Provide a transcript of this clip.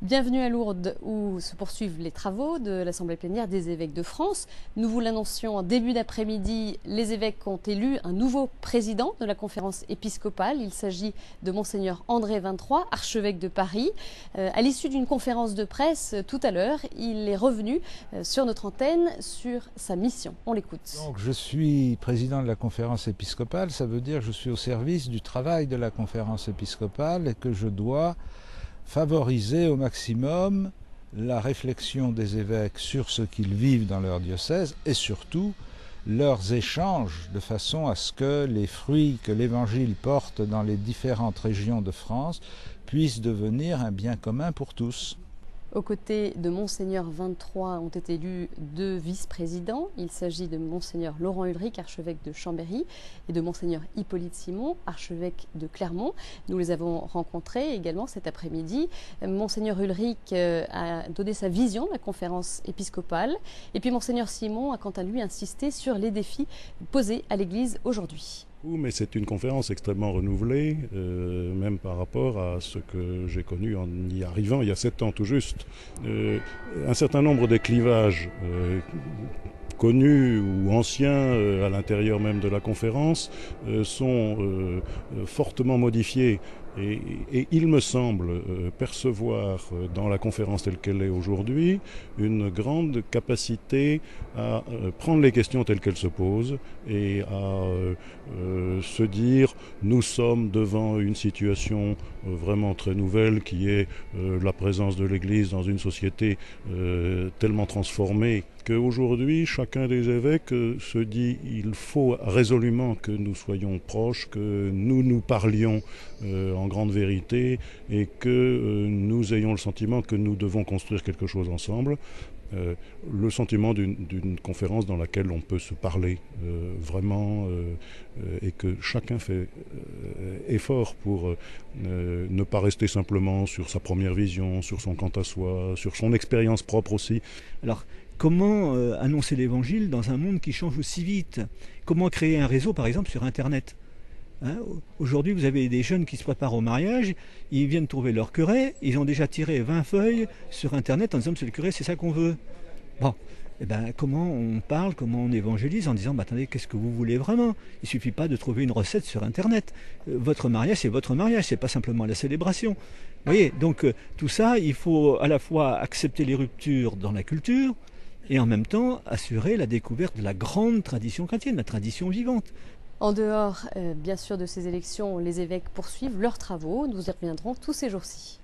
Bienvenue à Lourdes où se poursuivent les travaux de l'Assemblée plénière des évêques de France. Nous vous l'annoncions en début d'après-midi, les évêques ont élu un nouveau président de la conférence épiscopale. Il s'agit de Monseigneur André XXIII, archevêque de Paris. À l'issue d'une conférence de presse tout à l'heure, il est revenu sur notre antenne sur sa mission. On l'écoute. Donc, je suis président de la conférence épiscopale, ça veut dire que je suis au service du travail de la conférence épiscopale et que je dois favoriser au maximum la réflexion des évêques sur ce qu'ils vivent dans leur diocèse et surtout leurs échanges de façon à ce que les fruits que l'Évangile porte dans les différentes régions de France puissent devenir un bien commun pour tous. Aux côtés de Monseigneur XXIII ont été élus deux vice-présidents. Il s'agit de Monseigneur Laurent Ulrich, archevêque de Chambéry, et de Monseigneur Hippolyte Simon, archevêque de Clermont. Nous les avons rencontrés également cet après-midi. Monseigneur Ulrich a donné sa vision de la conférence épiscopale. Et puis Monseigneur Simon a quant à lui insisté sur les défis posés à l'Église aujourd'hui. Mais c'est une conférence extrêmement renouvelée, même par rapport à ce que j'ai connu en y arrivant il y a 7 ans tout juste. Un certain nombre de clivages connus ou anciens à l'intérieur même de la conférence sont fortement modifiés. Et il me semble percevoir dans la conférence telle qu'elle est aujourd'hui une grande capacité à prendre les questions telles qu'elles se posent et à se dire nous sommes devant une situation vraiment très nouvelle qui est la présence de l'Église dans une société tellement transformée qu'aujourd'hui chacun des évêques se dit il faut résolument que nous soyons proches, que nous nous parlions en grande vérité et que nous ayons le sentiment que nous devons construire quelque chose ensemble. Le sentiment d'une conférence dans laquelle on peut se parler vraiment et que chacun fait effort pour ne pas rester simplement sur sa première vision, sur son quant à soi, sur son expérience propre aussi. Alors, comment annoncer l'Évangile dans un monde qui change aussi vite? Comment créer un réseau, par exemple, sur Internet? Aujourd'hui, vous avez des jeunes qui se préparent au mariage, ils viennent trouver leur curé, ils ont déjà tiré 20 feuilles sur Internet en disant « Monsieur le curé, c'est ça qu'on veut ». Bon, et comment on parle, comment on évangélise en disant « Attendez, qu'est-ce que vous voulez vraiment ?» Il ne suffit pas de trouver une recette sur Internet. Votre mariage, c'est votre mariage, c'est pas simplement la célébration. Vous voyez, donc tout ça, il faut à la fois accepter les ruptures dans la culture et en même temps assurer la découverte de la grande tradition chrétienne, la tradition vivante. En dehors, bien sûr, de ces élections, les évêques poursuivent leurs travaux. Nous y reviendrons tous ces jours-ci.